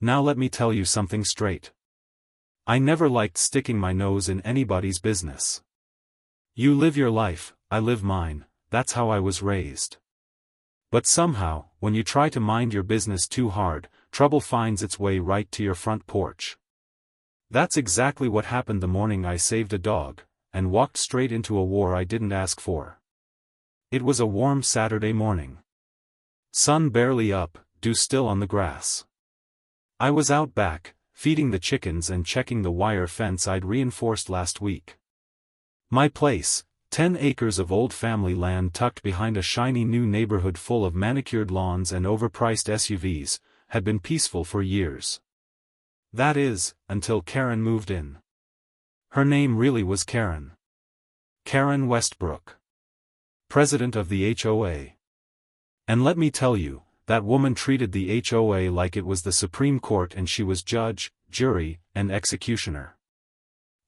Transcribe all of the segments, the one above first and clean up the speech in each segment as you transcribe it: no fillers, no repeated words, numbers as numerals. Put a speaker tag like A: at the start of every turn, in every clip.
A: Now let me tell you something straight. I never liked sticking my nose in anybody's business. You live your life, I live mine, that's how I was raised. But somehow, when you try to mind your business too hard, trouble finds its way right to your front porch. That's exactly what happened the morning I saved a dog, and walked straight into a war I didn't ask for. It was a warm Saturday morning. Sun barely up, dew still on the grass. I was out back, feeding the chickens and checking the wire fence I'd reinforced last week. My place, 10 acres of old family land tucked behind a shiny new neighborhood full of manicured lawns and overpriced SUVs, had been peaceful for years. That is, until Karen moved in. Her name really was Karen. Karen Westbrook. President of the HOA. And let me tell you, that woman treated the HOA like it was the Supreme Court and she was judge, jury, and executioner.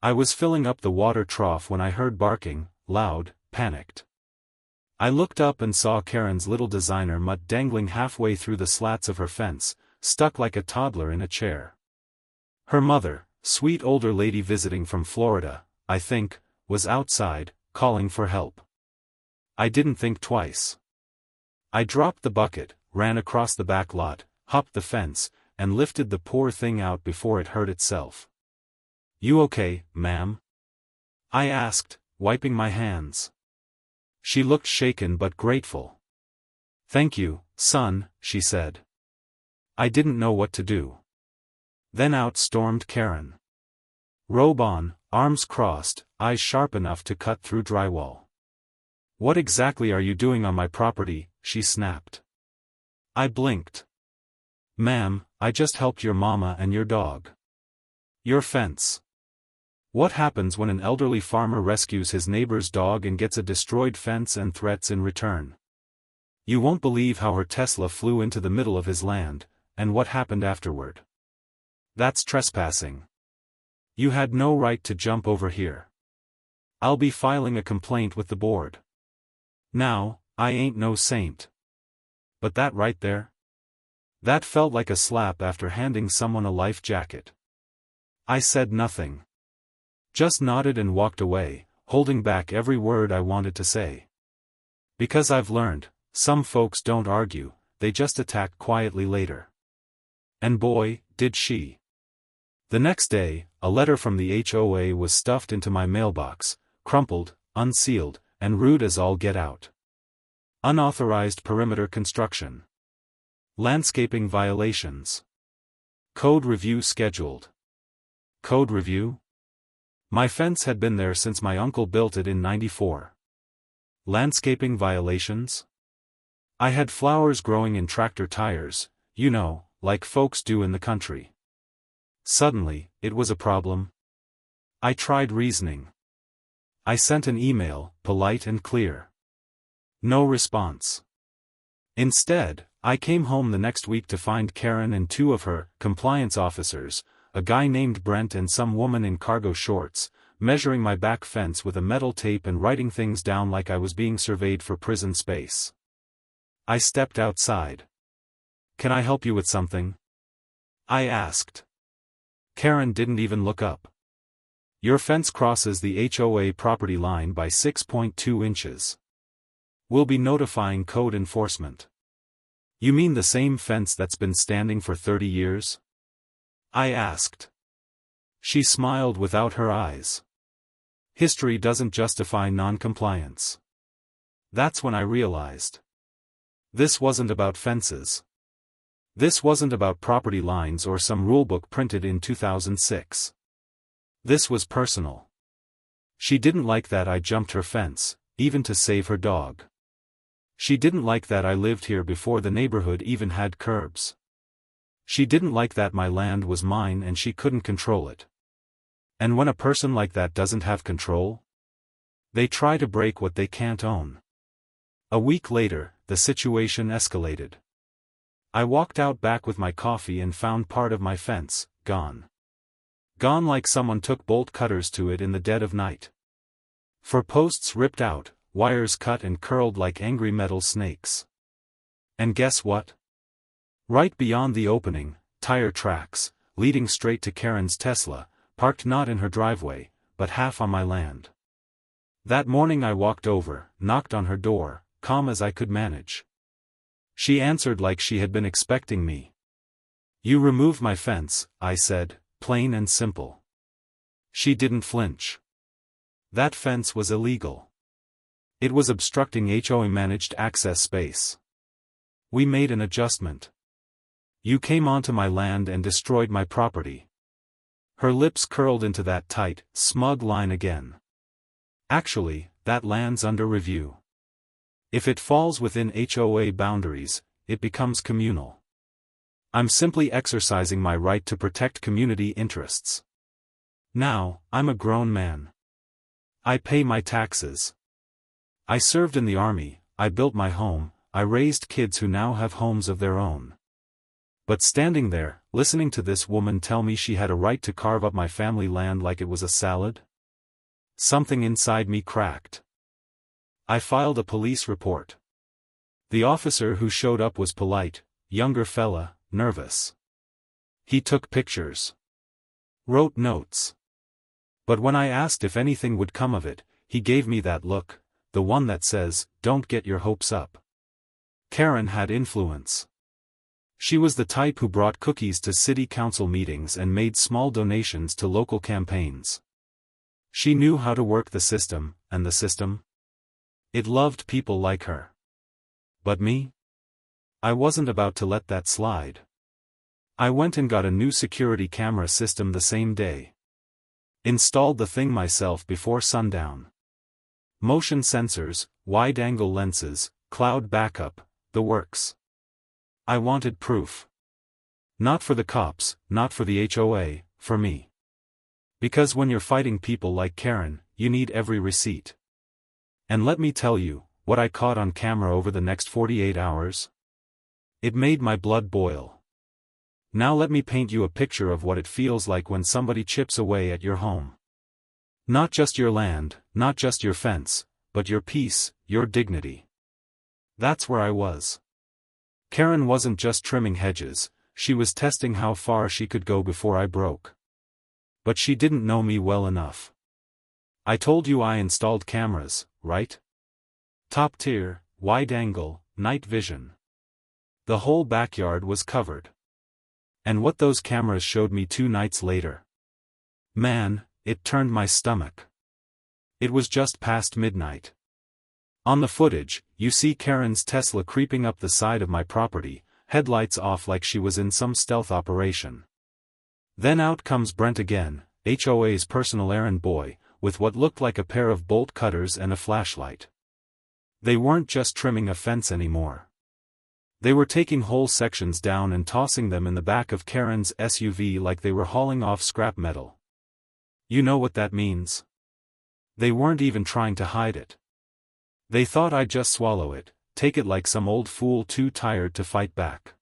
A: I was filling up the water trough when I heard barking, loud, panicked. I looked up and saw Karen's little designer mutt dangling halfway through the slats of her fence, stuck like a toddler in a chair. Her mother, sweet older lady visiting from Florida, I think, was outside, calling for help. I didn't think twice. I dropped the bucket, ran across the back lot, hopped the fence, and lifted the poor thing out before it hurt itself. "You okay, ma'am?" I asked, wiping my hands. She looked shaken but grateful. "Thank you, son," she said. I didn't know what to do. Then out stormed Karen. Robe on, arms crossed, eyes sharp enough to cut through drywall. "What exactly are you doing on my property?" she snapped. I blinked. "Ma'am, I just helped your mama and your dog." "Your fence. What happens when an elderly farmer rescues his neighbor's dog and gets a destroyed fence and threats in return? You won't believe how her Tesla flew into the middle of his land, and what happened afterward. That's trespassing. You had no right to jump over here. I'll be filing a complaint with the board. Now, I ain't no saint. But that right there? That felt like a slap after handing someone a life jacket. I said nothing. Just nodded and walked away, holding back every word I wanted to say. Because I've learned, some folks don't argue, they just attack quietly later. And boy, did she. The next day, a letter from the HOA was stuffed into my mailbox, crumpled, unsealed, and rude as all get out. Unauthorized perimeter construction. Landscaping violations. Code review scheduled. Code review? My fence had been there since my uncle built it in '94. Landscaping violations? I had flowers growing in tractor tires, you know, like folks do in the country. Suddenly, it was a problem. I tried reasoning. I sent an email, polite and clear. No response. Instead, I came home the next week to find Karen and two of her compliance officers, a guy named Brent and some woman in cargo shorts, measuring my back fence with a metal tape and writing things down like I was being surveyed for prison space. I stepped outside. "Can I help you with something?" I asked. Karen didn't even look up. "Your fence crosses the HOA property line by 6.2 inches. We'll be notifying code enforcement." "You mean the same fence that's been standing for 30 years? I asked. She smiled without her eyes. History doesn't justify non-compliance. That's when I realized. This wasn't about fences. This wasn't about property lines or some rulebook printed in 2006. This was personal. She didn't like that I jumped her fence, even to save her dog. She didn't like that I lived here before the neighborhood even had curbs. She didn't like that my land was mine and she couldn't control it. And when a person like that doesn't have control, they try to break what they can't own. A week later, the situation escalated. I walked out back with my coffee and found part of my fence, gone. Gone like someone took bolt cutters to it in the dead of night. For posts ripped out, wires cut and curled like angry metal snakes. And guess what? Right beyond the opening, tire tracks, leading straight to Karen's Tesla, parked not in her driveway, but half on my land. That morning I walked over, knocked on her door, calm as I could manage. She answered like she had been expecting me. "You removed my fence," I said, plain and simple. She didn't flinch. That fence was illegal. It was obstructing HOA managed access space. We made an adjustment. You came onto my land and destroyed my property. Her lips curled into that tight, smug line again. Actually, that land's under review. If it falls within HOA boundaries, it becomes communal. I'm simply exercising my right to protect community interests. Now, I'm a grown man. I pay my taxes. I served in the army, I built my home, I raised kids who now have homes of their own. But standing there, listening to this woman tell me she had a right to carve up my family land like it was a salad? Something inside me cracked. I filed a police report. The officer who showed up was polite, younger fella, nervous. He took pictures. Wrote notes. But when I asked if anything would come of it, he gave me that look, the one that says, "Don't get your hopes up." Karen had influence. She was the type who brought cookies to city council meetings and made small donations to local campaigns. She knew how to work the system, and the system? It loved people like her. But me? I wasn't about to let that slide. I went and got a new security camera system the same day. Installed the thing myself before sundown. Motion sensors, wide-angle lenses, cloud backup, the works. I wanted proof. Not for the cops, not for the HOA, for me. Because when you're fighting people like Karen, you need every receipt. And let me tell you, what I caught on camera over the next 48 hours? It made my blood boil. Now let me paint you a picture of what it feels like when somebody chips away at your home. Not just your land, not just your fence, but your peace, your dignity. That's where I was. Karen wasn't just trimming hedges, she was testing how far she could go before I broke. But she didn't know me well enough. I told you I installed cameras, right? Top tier, wide angle, night vision. The whole backyard was covered. And what those cameras showed me 2 nights later. Man, it turned my stomach. It was just past midnight. On the footage, you see Karen's Tesla creeping up the side of my property, headlights off like she was in some stealth operation. Then out comes Brent again, HOA's personal errand boy, with what looked like a pair of bolt cutters and a flashlight. They weren't just trimming a fence anymore. They were taking whole sections down and tossing them in the back of Karen's SUV like they were hauling off scrap metal. You know what that means? They weren't even trying to hide it. They thought I'd just swallow it, take it like some old fool too tired to fight back.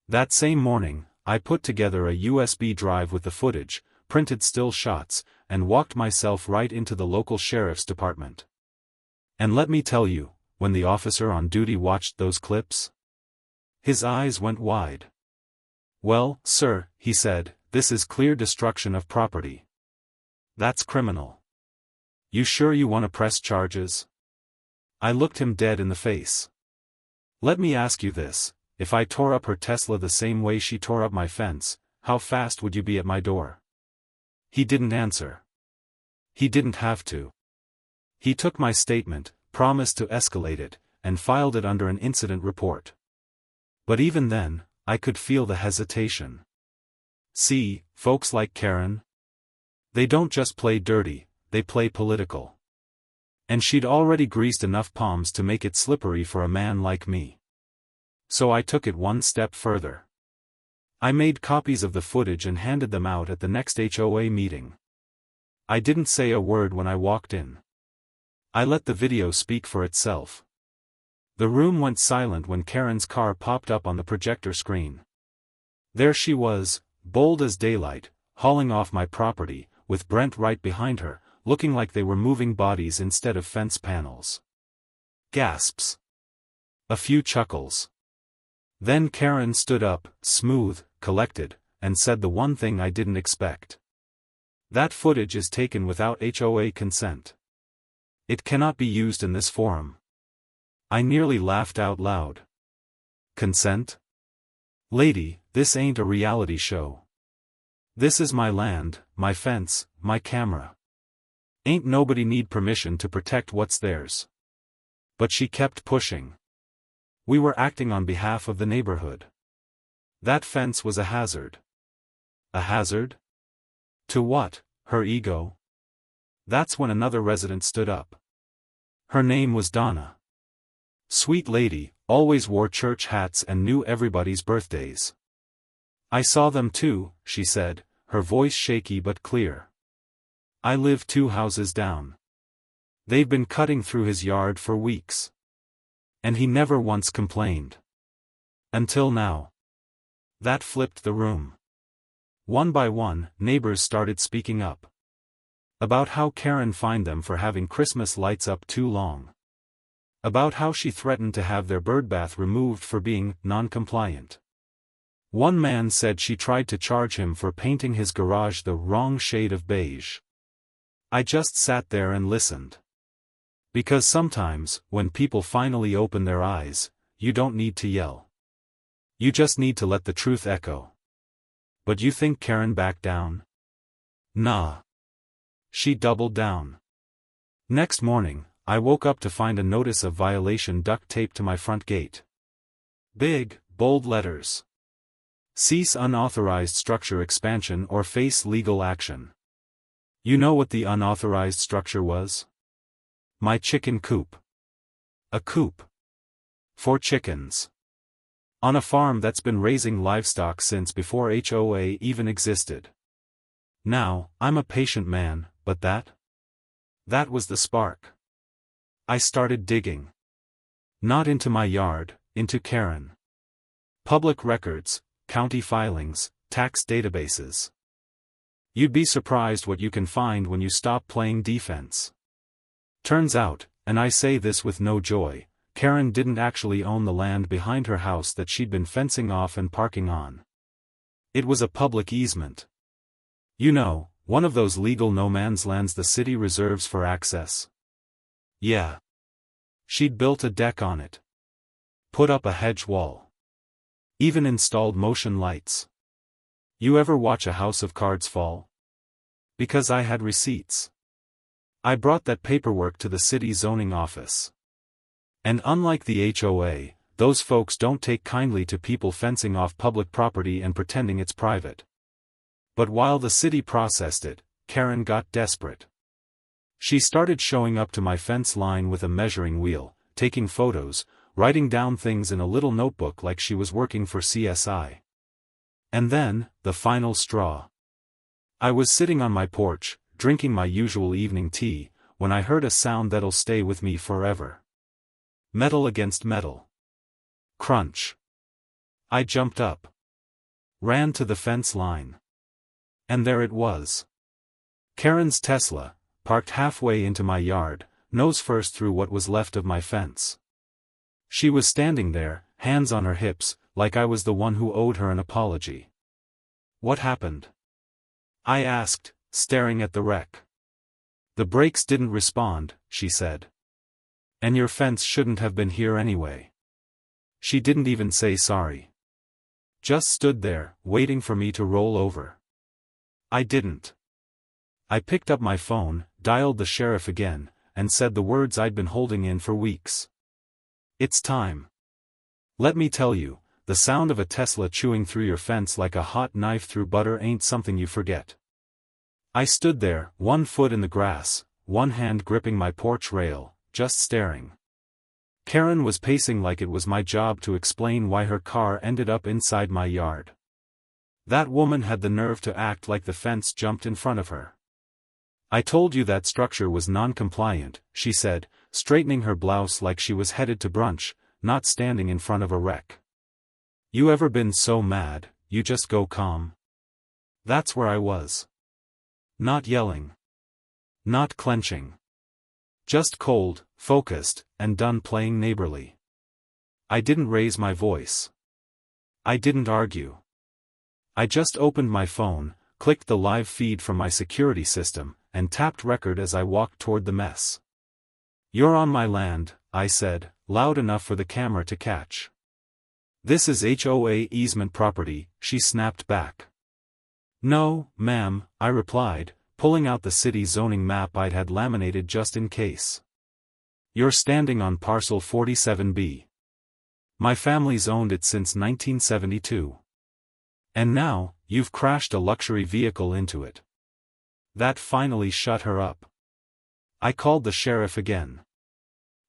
A: That same morning, I put together a USB drive with the footage, printed still shots, and walked myself right into the local sheriff's department. And let me tell you, when the officer on duty watched those clips, his eyes went wide. "Well, sir," he said, "this is clear destruction of property. That's criminal. You sure you want to press charges?" I looked him dead in the face. "Let me ask you this, if I tore up her Tesla the same way she tore up my fence, how fast would you be at my door?" He didn't answer. He didn't have to. He took my statement, promised to escalate it, and filed it under an incident report. But even then, I could feel the hesitation. See, folks like Karen? They don't just play dirty, they play political. And she'd already greased enough palms to make it slippery for a man like me. So I took it one step further. I made copies of the footage and handed them out at the next HOA meeting. I didn't say a word when I walked in. I let the video speak for itself. The room went silent when Karen's car popped up on the projector screen. There she was, bold as daylight, hauling off my property, with Brent right behind her, looking like they were moving bodies instead of fence panels. Gasps. A few chuckles. Then Karen stood up, smooth, collected, and said the one thing I didn't expect. That footage is taken without HOA consent. It cannot be used in this forum. I nearly laughed out loud. Consent? Lady, this ain't a reality show. This is my land, my fence, my camera. Ain't nobody need permission to protect what's theirs. But she kept pushing. We were acting on behalf of the neighborhood. That fence was a hazard. A hazard? To what? Her ego? That's when another resident stood up. Her name was Donna. Sweet lady, always wore church hats and knew everybody's birthdays. I saw them too, she said, her voice shaky but clear. I live 2 houses down. They've been cutting through his yard for weeks. And he never once complained. Until now. That flipped the room. One by one, neighbors started speaking up. About how Karen fined them for having Christmas lights up too long. About how she threatened to have their birdbath removed for being non-compliant. One man said she tried to charge him for painting his garage the wrong shade of beige. I just sat there and listened. Because sometimes, when people finally open their eyes, you don't need to yell. You just need to let the truth echo. But you think Karen backed down? Nah. She doubled down. Next morning, I woke up to find a notice of violation duct taped to my front gate. Big, bold letters. Cease unauthorized structure expansion or face legal action. You know what the unauthorized structure was? My chicken coop. A coop. For chickens. On a farm that's been raising livestock since before HOA even existed. Now, I'm a patient man, but that was the spark. I started digging. Not into my yard, into Karen. Public records, county filings, tax databases. You'd be surprised what you can find when you stop playing defense. Turns out, and I say this with no joy, Karen didn't actually own the land behind her house that she'd been fencing off and parking on. It was a public easement. You know, one of those legal no-man's lands the city reserves for access. Yeah. She'd built a deck on it. Put up a hedge wall. Even installed motion lights. You ever watch a house of cards fall? Because I had receipts. I brought that paperwork to the city zoning office. And unlike the HOA, those folks don't take kindly to people fencing off public property and pretending it's private. But while the city processed it, Karen got desperate. She started showing up to my fence line with a measuring wheel, taking photos, writing down things in a little notebook like she was working for CSI. And then, the final straw. I was sitting on my porch, drinking my usual evening tea, when I heard a sound that'll stay with me forever. Metal against metal. Crunch. I jumped up. Ran to the fence line. And there it was. Karen's Tesla, parked halfway into my yard, nose first through what was left of my fence. She was standing there, hands on her hips, like I was the one who owed her an apology. What happened? I asked, staring at the wreck. The brakes didn't respond, she said. And your fence shouldn't have been here anyway. She didn't even say sorry. Just stood there, waiting for me to roll over. I didn't. I picked up my phone, dialed the sheriff again, and said the words I'd been holding in for weeks. It's time. Let me tell you, the sound of a Tesla chewing through your fence like a hot knife through butter ain't something you forget. I stood there, one foot in the grass, one hand gripping my porch rail, just staring. Karen was pacing like it was my job to explain why her car ended up inside my yard. That woman had the nerve to act like the fence jumped in front of her. I told you that structure was non-compliant, she said, straightening her blouse like she was headed to brunch, not standing in front of a wreck. You ever been so mad, you just go calm? That's where I was. Not yelling. Not clenching. Just cold, focused, and done playing neighborly. I didn't raise my voice. I didn't argue. I just opened my phone, clicked the live feed from my security system, and tapped record as I walked toward the mess. "You're on my land," I said, loud enough for the camera to catch. "This is HOA easement property," she snapped back. "No, ma'am," I replied, pulling out the city zoning map I'd had laminated just in case. "You're standing on parcel 47B. My family's owned it since 1972. And now, you've crashed a luxury vehicle into it." That finally shut her up. I called the sheriff again.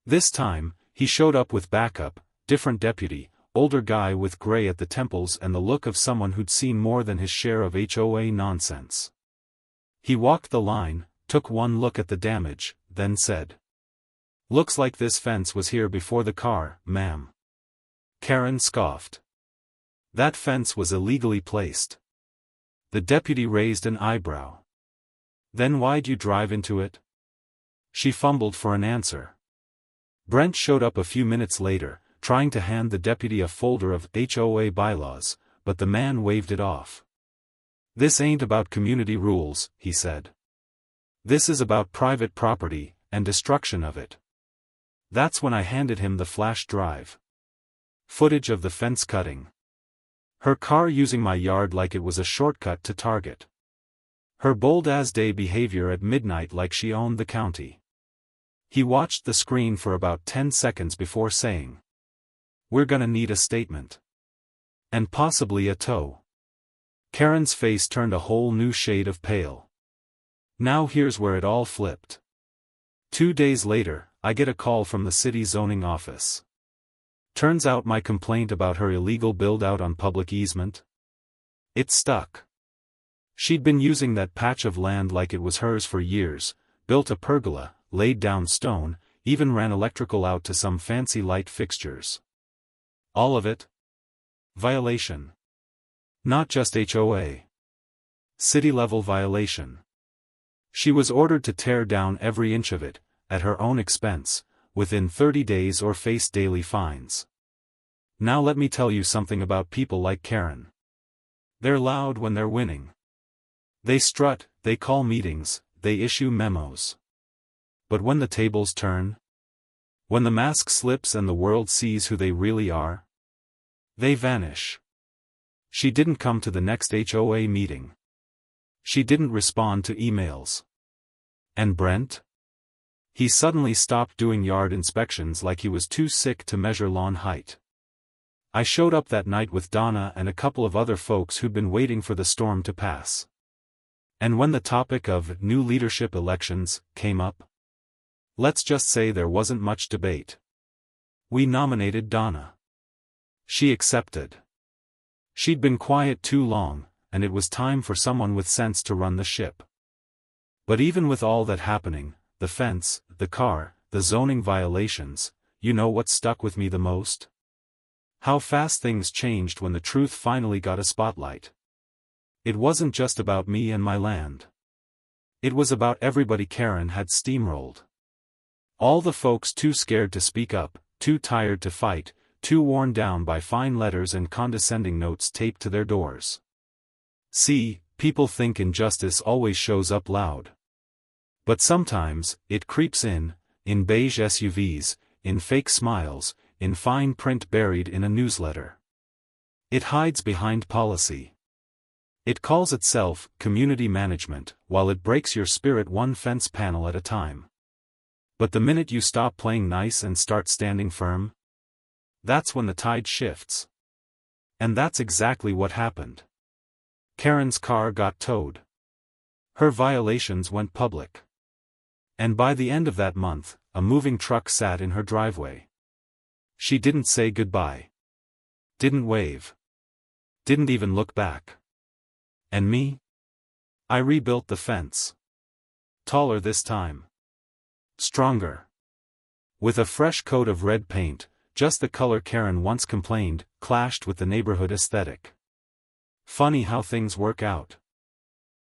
A: This time, he showed up with backup, different deputy, older guy with gray at the temples and the look of someone who'd seen more than his share of HOA nonsense. He walked the line, took one look at the damage, then said, "Looks like this fence was here before the car, ma'am." Karen scoffed. "That fence was illegally placed." The deputy raised an eyebrow. "Then why'd you drive into it?" She fumbled for an answer. Brent showed up a few minutes later, trying to hand the deputy a folder of HOA bylaws, but the man waved it off. "This ain't about community rules," he said. "This is about private property, and destruction of it." That's when I handed him the flash drive. Footage of the fence cutting. Her car using my yard like it was a shortcut to Target. Her bold-as-day behavior at midnight like she owned the county. He watched the screen for about 10 seconds before saying, "We're gonna need a statement. And possibly a tow." Karen's face turned a whole new shade of pale. Now here's where it all flipped. 2 days later, I get a call from the city zoning office. Turns out my complaint about her illegal build-out on public easement? It stuck. She'd been using that patch of land like it was hers for years, built a pergola, laid down stone, even ran electrical out to some fancy light fixtures. All of it? Violation. Not just HOA. City-level violation. She was ordered to tear down every inch of it, at her own expense, within 30 days or face daily fines. Now let me tell you something about people like Karen. They're loud when they're winning. They strut, they call meetings, they issue memos. But when the tables turn? When the mask slips and the world sees who they really are? They vanish. She didn't come to the next HOA meeting. She didn't respond to emails. And Brent? He suddenly stopped doing yard inspections like he was too sick to measure lawn height. I showed up that night with Donna and a couple of other folks who'd been waiting for the storm to pass. And when the topic of new leadership elections came up, let's just say there wasn't much debate. We nominated Donna. She accepted. She'd been quiet too long, and it was time for someone with sense to run the ship. But even with all that happening, the fence, the car, the zoning violations, you know what stuck with me the most? How fast things changed when the truth finally got a spotlight. It wasn't just about me and my land. It was about everybody Karen had steamrolled. All the folks too scared to speak up, too tired to fight, too worn down by fine letters and condescending notes taped to their doors. See, people think injustice always shows up loud. But sometimes, it creeps in beige SUVs, in fake smiles, in fine print buried in a newsletter. It hides behind policy. It calls itself community management, while it breaks your spirit one fence panel at a time. But the minute you stop playing nice and start standing firm, that's when the tide shifts. And that's exactly what happened. Karen's car got towed. Her violations went public. And by the end of that month, a moving truck sat in her driveway. She didn't say goodbye. Didn't wave. Didn't even look back. And me? I rebuilt the fence. Taller this time. Stronger. With a fresh coat of red paint, just the color Karen once complained, clashed with the neighborhood aesthetic. Funny how things work out.